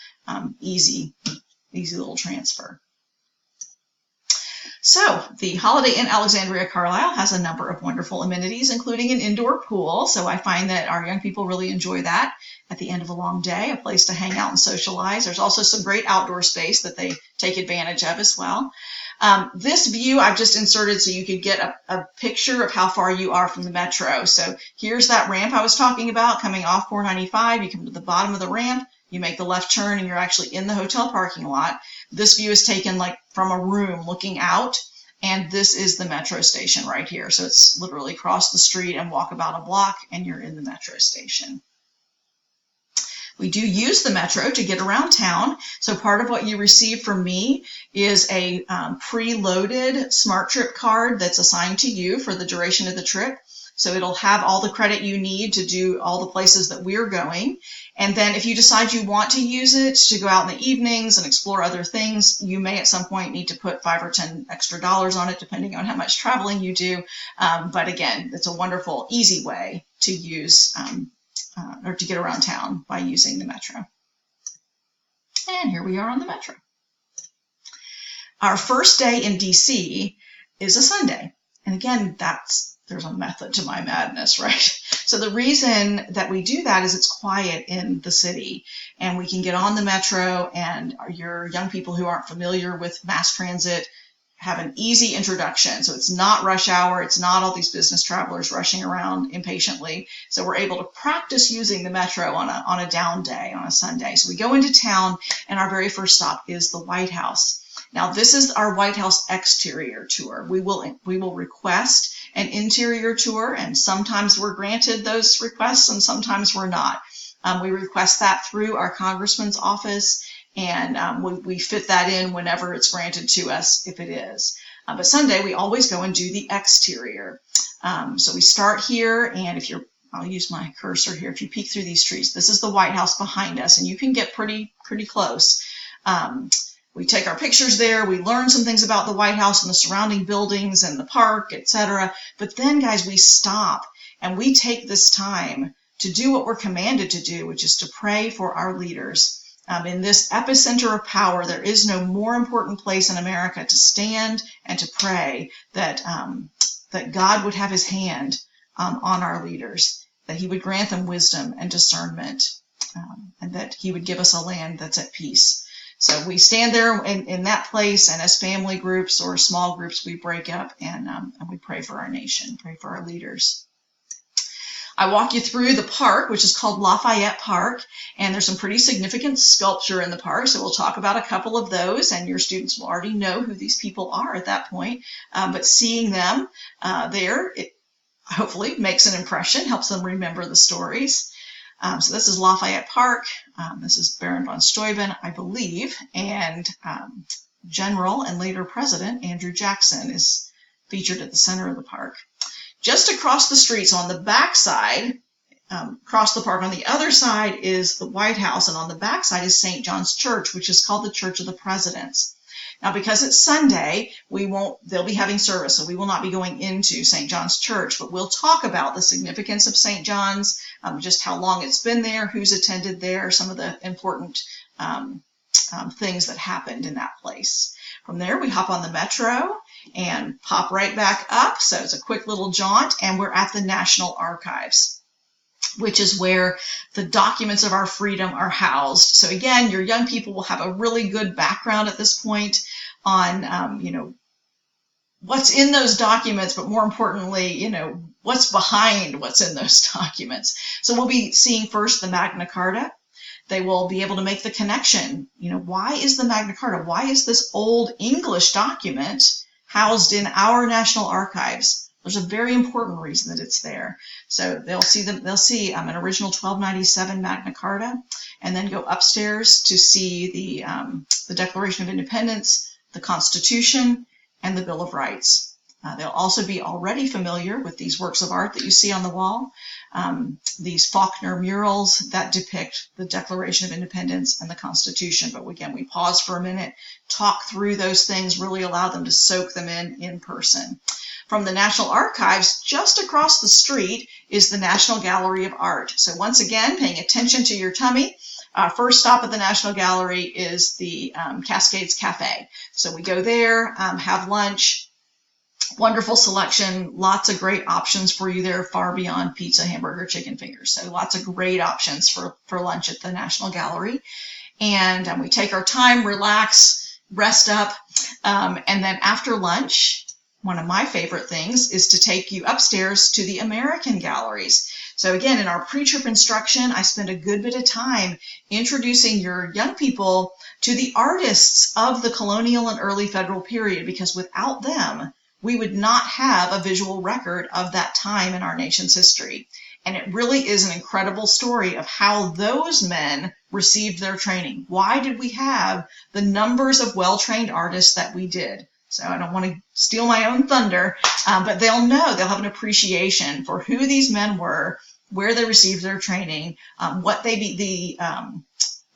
Easy little transfer. So the Holiday Inn Alexandria Carlisle has a number of wonderful amenities, including an indoor pool. So I find that our young people really enjoy that at the end of a long day, a place to hang out and socialize. There's also some great outdoor space that they take advantage of as well. This view I've just inserted so you could get a picture of how far you are from the metro. So here's that ramp I was talking about coming off 495. You come to the bottom of the ramp, you make the left turn, and you're actually in the hotel parking lot. This view is taken like from a room looking out, and this is the metro station right here. So it's literally cross the street and walk about a block, and you're in the metro station. We do use the metro to get around town. So part of what you receive from me is a preloaded Smart Trip card that's assigned to you for the duration of the trip. So it'll have all the credit you need to do all the places that we're going. And then if you decide you want to use it to go out in the evenings and explore other things, you may at some point need to put $5 or $10 extra on it, depending on how much traveling you do. But again, it's a wonderful, easy way to use or to get around town by using the metro. And here we are on the metro. Our first day in DC is a Sunday. And again, there's a method to my madness, right? So the reason that we do that is it's quiet in the city, and we can get on the metro, and your young people who aren't familiar with mass transit have an easy introduction. So it's not rush hour. It's not all these business travelers rushing around impatiently. So we're able to practice using the metro on a down day, on a Sunday. So we go into town, and our very first stop is the White House. Now, this is our White House exterior tour. We will request an interior tour, and sometimes we're granted those requests and sometimes we're not. We request that through our congressman's office, and we fit that in whenever it's granted to us, if it is. But Sunday, we always go and do the exterior. So we start here, and I'll use my cursor here. If you peek through these trees, this is the White House behind us, and you can get pretty close. We take our pictures there. We learn some things about the White House and the surrounding buildings and the park, etc. But then, guys, we stop and we take this time to do what we're commanded to do, which is to pray for our leaders. In this epicenter of power, there is no more important place in America to stand and to pray that God would have his hand on our leaders, that he would grant them wisdom and discernment, and that he would give us a land that's at peace. So we stand there in that place, and as family groups or small groups, we break up and we pray for our nation, pray for our leaders. I walk you through the park, which is called Lafayette Park, and there's some pretty significant sculpture in the park, so we'll talk about a couple of those, and your students will already know who these people are at that point. But seeing them there, it hopefully makes an impression, helps them remember the stories. So this is Lafayette Park. This is Baron von Steuben, I believe, and General and later President Andrew Jackson is featured at the center of the park. Just across the street, so on the back side, across the park, on the other side is the White House, and on the back side is St. John's Church, which is called the Church of the Presidents. Now, because it's Sunday, they'll be having service, so we will not be going into St. John's Church, but we'll talk about the significance of St. John's, just how long it's been there, who's attended there, some of the important things that happened in that place. From there, we hop on the metro and pop right back up. So it's a quick little jaunt, and we're at the National Archives, which is where the documents of our freedom are housed. So again, your young people will have a really good background at this point on, what's in those documents, but more importantly, what's behind what's in those documents. So we'll be seeing first the Magna Carta. They will be able to make the connection. Why is the Magna Carta? Why is this old English document housed in our National Archives? There's a very important reason that it's there. So they'll see an original 1297 Magna Carta, and then go upstairs to see the Declaration of Independence, the Constitution, and the Bill of Rights. They'll also be already familiar with these works of art that you see on the wall, these Faulkner murals that depict the Declaration of Independence and the Constitution. But again, we pause for a minute, talk through those things, really allow them to soak them in person. From the National Archives, just across the street is the National Gallery of Art. So once again, paying attention to your tummy, first stop at the National Gallery is the Cascades Cafe. So we go there, have lunch. Wonderful selection, lots of great options for you there, far beyond pizza, hamburger, chicken fingers. So lots of great options for lunch at the National Gallery. And we take our time, relax, rest up, and then after lunch, one of my favorite things is to take you upstairs to the American galleries. So again, in our pre-trip instruction, I spend a good bit of time introducing your young people to the artists of the colonial and early federal period, because without them, we would not have a visual record of that time in our nation's history. And it really is an incredible story of how those men received their training. Why did we have the numbers of well-trained artists that we did? So I don't want to steal my own thunder, but they'll have an appreciation for who these men were, where they received their training, what the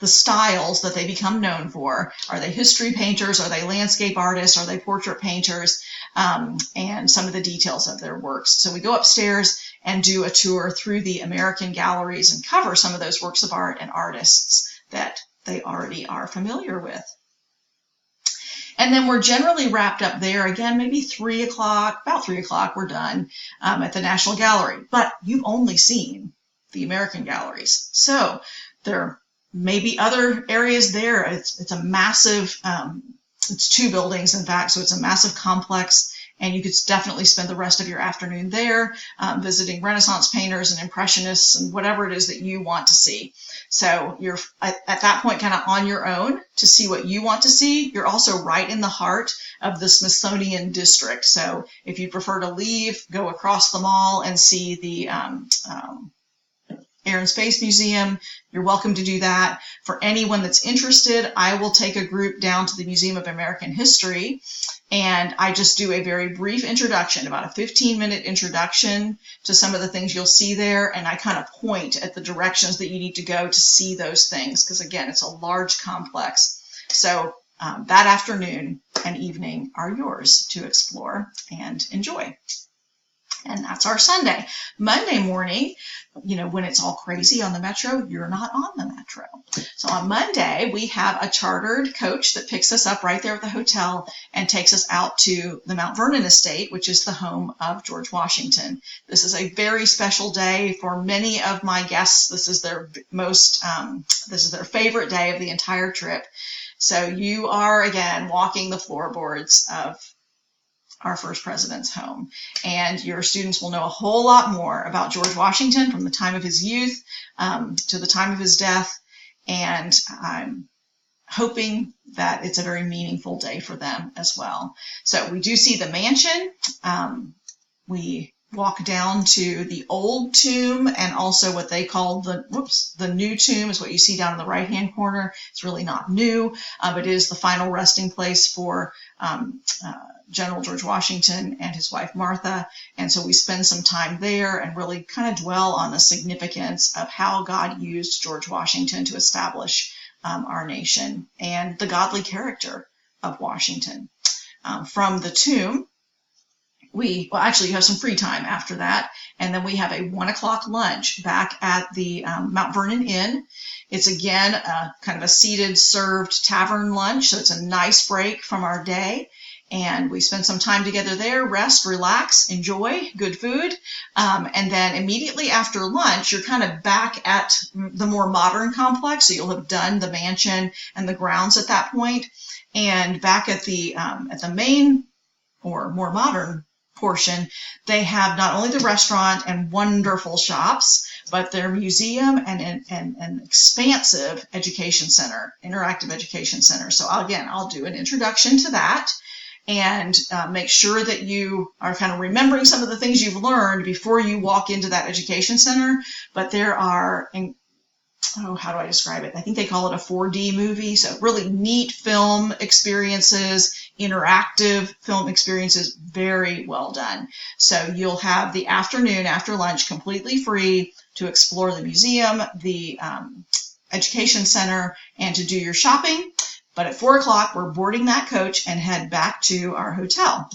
styles that they become known for. Are they history painters? Are they landscape artists? Are they portrait painters? And some of the details of their works. So we go upstairs and do a tour through the American galleries and cover some of those works of art and artists that they already are familiar with. And then we're generally wrapped up there, again, maybe 3 o'clock, about 3 o'clock, we're done at the National Gallery. But you've only seen the American galleries. So there may be other areas there. It's a massive it's 2 buildings, in fact, so it's a massive complex. And you could definitely spend the rest of your afternoon there, visiting Renaissance painters and Impressionists and whatever it is that you want to see. So you're at that point kind of on your own to see what you want to see. You're also right in the heart of the Smithsonian district. So if you prefer to leave, go across the mall and see the Air and Space Museum, you're welcome to do that. For anyone that's interested, I will take a group down to the Museum of American History, and I just do a very brief introduction, about a 15-minute introduction to some of the things you'll see there, and I kind of point at the directions that you need to go to see those things, because again, it's a large complex. So that afternoon and evening are yours to explore and enjoy. And that's our Sunday. Monday morning, when it's all crazy on the Metro, you're not on the Metro. So on Monday, we have a chartered coach that picks us up right there at the hotel and takes us out to the Mount Vernon estate, which is the home of George Washington. This is a very special day for many of my guests. This is their favorite day of the entire trip. So you are, again, walking the floorboards of our first president's home. And your students will know a whole lot more about George Washington from the time of his youth to the time of his death. And I'm hoping that it's a very meaningful day for them as well. So we do see the mansion. We walk down to the old tomb and also what they call the new tomb is what you see down in the right-hand corner. It's really not new, but it is the final resting place for General George Washington and his wife Martha. And so we spend some time there and really kind of dwell on the significance of how God used George Washington to establish our nation and the godly character of Washington. From the tomb, you have some free time after that, and then we have a 1 o'clock lunch back at the Mount Vernon Inn. It's again kind of a seated, served tavern lunch, so it's a nice break from our day, and we spend some time together there, rest, relax, enjoy good food, and then immediately after lunch, you're kind of back at the more modern complex, so you'll have done the mansion and the grounds at that point, and back at the main or more modern portion, they have not only the restaurant and wonderful shops, but their museum and an expansive education center, interactive education center. So I'll do an introduction to that and make sure that you are kind of remembering some of the things you've learned before you walk into that education center. But there are, how do I describe it? I think they call it a 4D movie. So really neat film experiences, interactive film experiences, very well done. So you'll have the afternoon after lunch completely free to explore the museum, the education center, and to do your shopping. But at 4 o'clock, we're boarding that coach and head back to our hotel.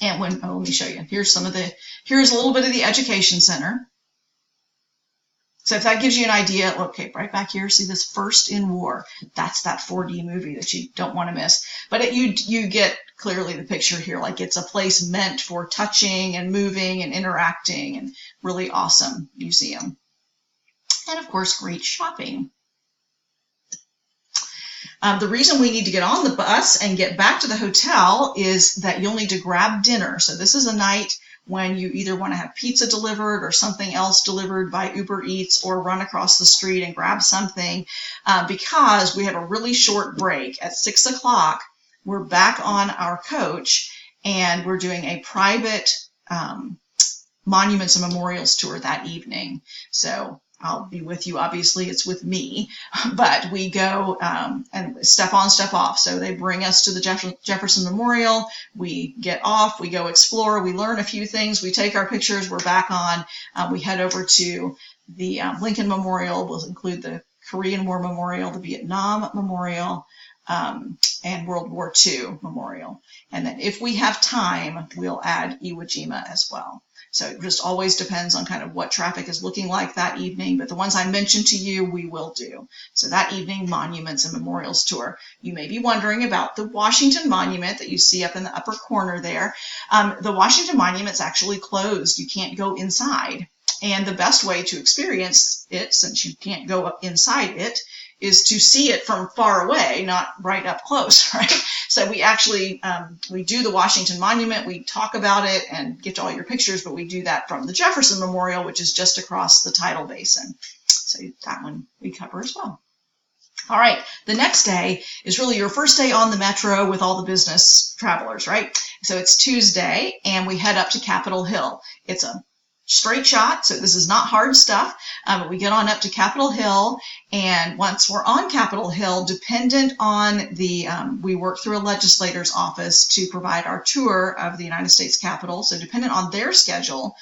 And let me show you. Here's a little bit of the education center. So if that gives you an idea, okay, right back here, see this First in War. That's that 4D movie that you don't want to miss. But you get clearly the picture here, like it's a place meant for touching and moving and interacting, and really awesome museum. And of course, great shopping. The reason we need to get on the bus and get back to the hotel is that you'll need to grab dinner. So this is a night when you either want to have pizza delivered or something else delivered by Uber Eats, or run across the street and grab something, because we have a really short break. At 6 o'clock, we're back on our coach and we're doing a private monuments and memorials tour that evening. So I'll be with you. Obviously, it's with me, but we go and step on, step off. So they bring us to the Jefferson Memorial. We get off. We go explore. We learn a few things. We take our pictures. We're back on. We head over to the Lincoln Memorial. We'll include the Korean War Memorial, the Vietnam Memorial, and World War II Memorial. And then if we have time, we'll add Iwo Jima as well. So it just always depends on kind of what traffic is looking like that evening. But the ones I mentioned to you, we will do. So that evening, Monuments and Memorials Tour. You may be wondering about the Washington Monument that you see up in the upper corner there. The Washington Monument's actually closed. You can't go inside. And the best way to experience it, since you can't go up inside it, is to see it from far away, not right up close, right? So we actually, we do the Washington Monument, we talk about it and get all your pictures, but we do that from the Jefferson Memorial, which is just across the tidal basin. So that one we cover as well. All right, the next day is really your first day on the Metro with all the business travelers, right? So it's Tuesday, and we head up to Capitol Hill. It's a straight shot, so this is not hard stuff. But we get on up to Capitol Hill, and once we're on Capitol Hill, dependent on the, we work through a legislator's office to provide our tour of the United States Capitol. So dependent on their schedule,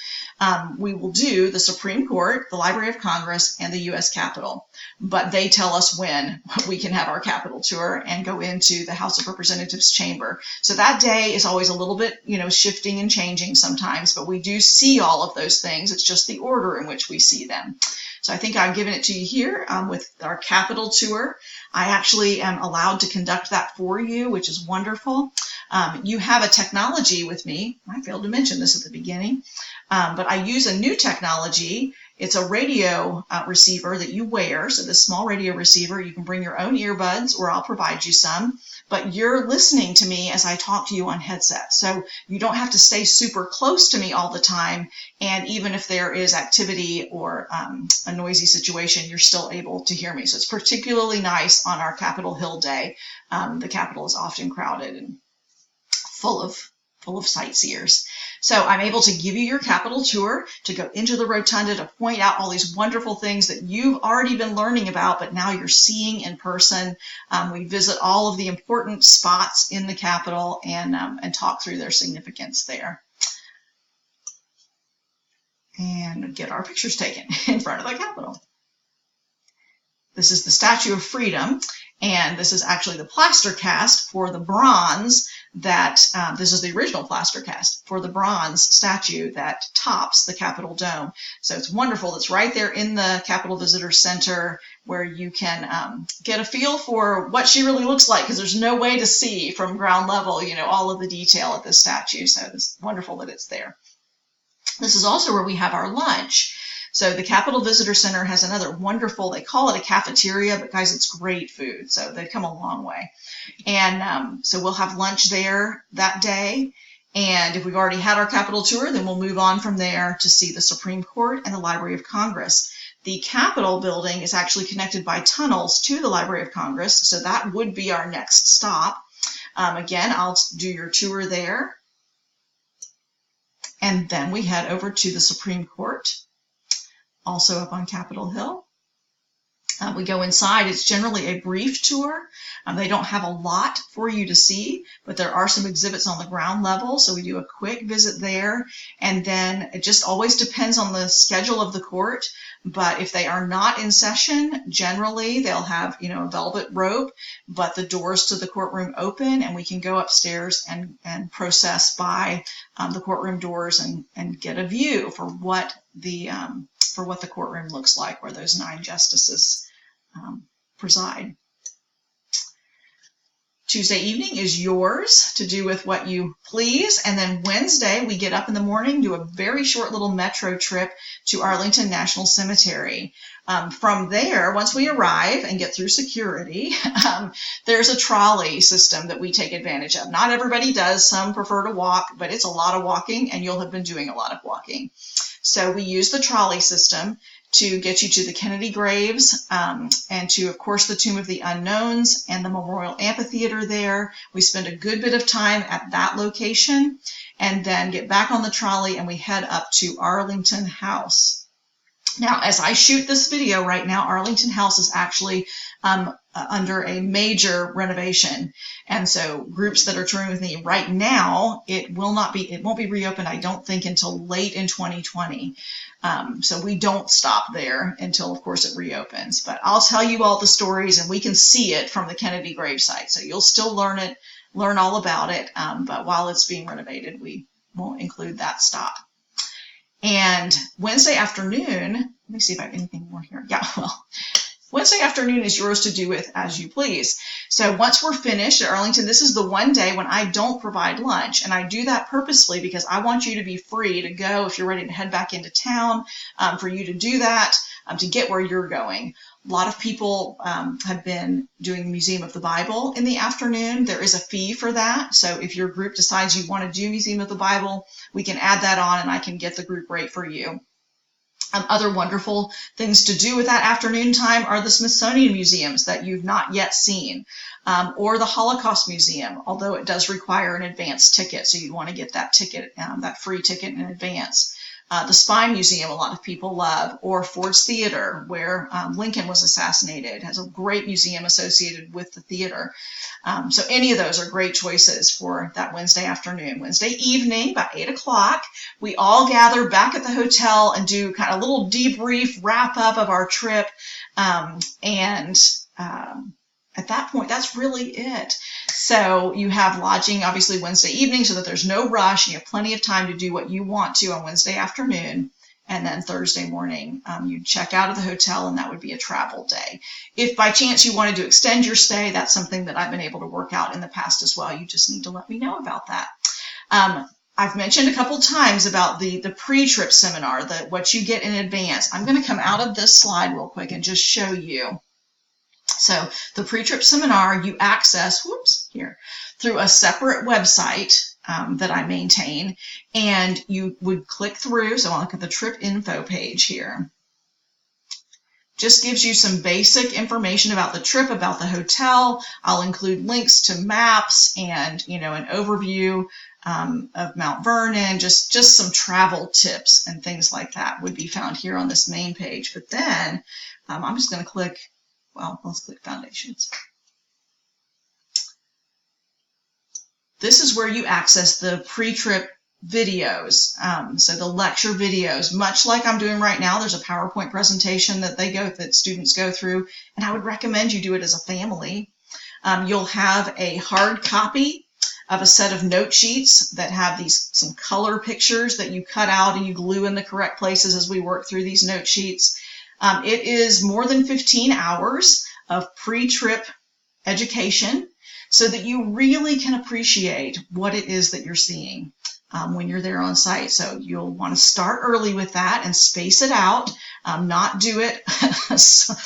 we will do the Supreme Court, the Library of Congress, and the U.S. Capitol. But they tell us when we can have our Capitol tour and go into the House of Representatives chamber. So that day is always a little bit, shifting and changing sometimes, but we do see all of those things. It's just the order in which we see them. So I think I've given it to you here with our Capitol tour. I actually am allowed to conduct that for you, which is wonderful. You have a technology with me. I failed to mention this at the beginning, but I use a new technology. It's a radio receiver that you wear. So this small radio receiver, you can bring your own earbuds or I'll provide you some, but you're listening to me as I talk to you on headset. So you don't have to stay super close to me all the time. And even if there is activity or a noisy situation, you're still able to hear me. So it's particularly nice on our Capitol Hill day. The Capitol is often crowded and full of sightseers. So I'm able to give you your Capitol tour, to go into the rotunda, to point out all these wonderful things that you've already been learning about, but now you're seeing in person. We visit all of the important spots in the Capitol and talk through their significance there. And get our pictures taken in front of the Capitol. This is the Statue of Freedom, and this is actually the plaster cast for the bronze that, this is the original plaster cast for the bronze statue that tops the Capitol Dome. So it's wonderful. It's right there in the Capitol Visitor Center where you can get a feel for what she really looks like, because there's no way to see from ground level, all of the detail of this statue. So it's wonderful that it's there. This is also where we have our lunch. So the Capitol Visitor Center has another wonderful, they call it a cafeteria, but guys, it's great food. So they've come a long way. And so we'll have lunch there that day. And if we've already had our Capitol tour, then we'll move on from there to see the Supreme Court and the Library of Congress. The Capitol building is actually connected by tunnels to the Library of Congress. So that would be our next stop. Again, I'll do your tour there. And then we head over to the Supreme Court, also up on Capitol Hill. We go inside. It's generally a brief tour. They don't have a lot for you to see, but there are some exhibits on the ground level, so we do a quick visit there. And then it just always depends on the schedule of the court, but if they are not in session, generally they'll have, a velvet rope, but the doors to the courtroom open, and we can go upstairs and process by the courtroom doors and get a view for what the courtroom looks like, where those 9 justices preside. Tuesday evening is yours to do with what you please. And then Wednesday, we get up in the morning, do a very short little metro trip to Arlington National Cemetery. From there, once we arrive and get through security, there's a trolley system that we take advantage of. Not everybody does. Some prefer to walk, but it's a lot of walking, and you'll have been doing a lot of walking. So we use the trolley system to get you to the Kennedy graves and to, of course, the Tomb of the Unknowns and the Memorial Amphitheater there. We spend a good bit of time at that location and then get back on the trolley and we head up to Arlington House. Now, as I shoot this video right now, Arlington House is actually under a major renovation. And so groups that are touring with me right now, it won't be reopened, I don't think, until late in 2020. So we don't stop there until, of course, it reopens. But I'll tell you all the stories, and we can see it from the Kennedy gravesite. So you'll still learn all about it. But while it's being renovated, we won't include that stop. And Wednesday afternoon, let me see if I have anything more here. Yeah, well, Wednesday afternoon is yours to do with as you please. So once we're finished at Arlington, this is the one day when I don't provide lunch, and I do that purposely because I want you to be free to go if you're ready to head back into town, for you to do that, to get where you're going. A lot of people have been doing the Museum of the Bible in the afternoon. There is a fee for that. So if your group decides you want to do Museum of the Bible, we can add that on and I can get the group rate for you. Other wonderful things to do with that afternoon time are the Smithsonian museums that you've not yet seen, or the Holocaust Museum, although it does require an advance ticket, so you want to get that ticket, that free ticket in advance. The Spy Museum, a lot of people love, or Ford's Theater, where Lincoln was assassinated. It has a great museum associated with the theater. So any of those are great choices for that Wednesday afternoon. Wednesday evening, about 8 o'clock, we all gather back at the hotel and do kind of a little debrief, wrap up of our trip. At that point, that's really it. So you have lodging, obviously, Wednesday evening so that there's no rush and you have plenty of time to do what you want to on Wednesday afternoon. And then Thursday morning, you check out of the hotel, and that would be a travel day. If by chance you wanted to extend your stay, that's something that I've been able to work out in the past as well. You just need to let me know about that. I've mentioned a couple times about the pre-trip seminar, what you get in advance. I'm going to come out of this slide real quick and just show you. So the pre-trip seminar you access, through a separate website that I maintain, and you would click through. So I'll look at the trip info page here. Just gives you some basic information about the trip, about the hotel. I'll include links to maps and, an overview of Mount Vernon, just some travel tips and things like that would be found here on this main page. But then I'm just going to click. Well, let's click Foundations. This is where you access the pre-trip videos, so the lecture videos. Much like I'm doing right now, there's a PowerPoint presentation that students go through, and I would recommend you do it as a family. You'll have a hard copy of a set of note sheets that have some color pictures that you cut out and you glue in the correct places as we work through these note sheets. It is more than 15 hours of pre-trip education so that you really can appreciate what it is that you're seeing when you're there on site. So you'll want to start early with that and space it out, not do it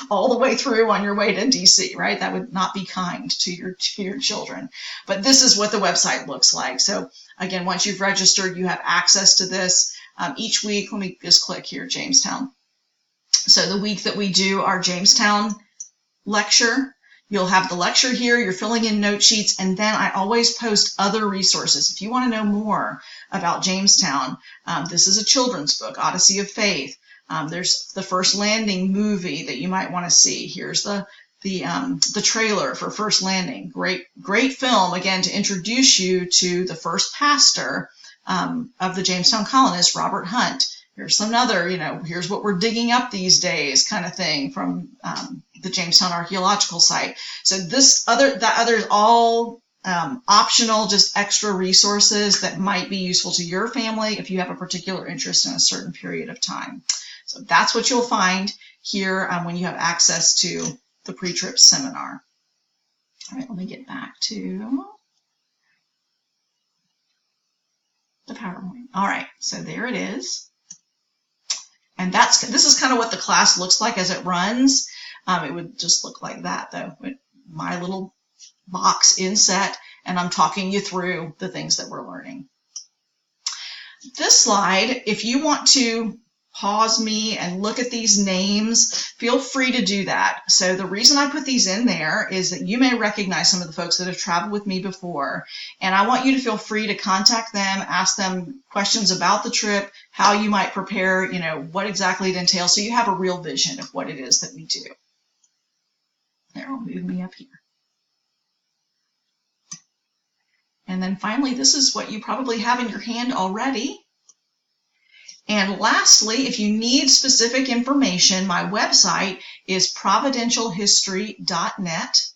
all the way through on your way to DC, right? That would not be kind to your children. But this is what the website looks like. So again, once you've registered, you have access to this each week. Let me just click here, Jamestown. So the week that we do our Jamestown lecture, you'll have the lecture here, you're filling in note sheets, and then I always post other resources. If you want to know more about Jamestown, this is a children's book, Odyssey of Faith. There's the First Landing movie that you might want to see. Here's the trailer for First Landing. Great film, again, to introduce you to the first pastor of the Jamestown colonists, Robert Hunt. Here's another, here's what we're digging up these days kind of thing from the Jamestown Archaeological Site. So that other is all optional, just extra resources that might be useful to your family if you have a particular interest in a certain period of time. So that's what you'll find here when you have access to the pre-trip seminar. All right, let me get back to the PowerPoint. All right, so there it is. And this is kind of what the class looks like as it runs. It would just look like that, though. My little box inset, and I'm talking you through the things that we're learning. This slide, if you want to pause me and look at these names, feel free to do that. So the reason I put these in there is that you may recognize some of the folks that have traveled with me before, and I want you to feel free to contact them, ask them questions about the trip, how you might prepare, what exactly it entails, so you have a real vision of what it is that we do. There, I'll move me up here. And then finally, this is what you probably have in your hand already. And lastly, if you need specific information, my website is providentialhistory.net.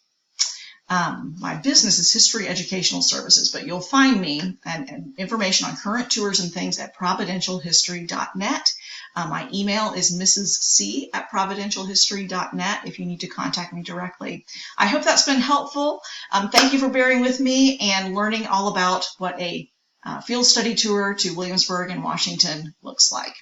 My business is History Educational Services, but you'll find me and information on current tours and things at providentialhistory.net. My email is mrsc@providentialhistory.net if you need to contact me directly. I hope that's been helpful. Thank you for bearing with me and learning all about what a field study tour to Williamsburg and Washington looks like.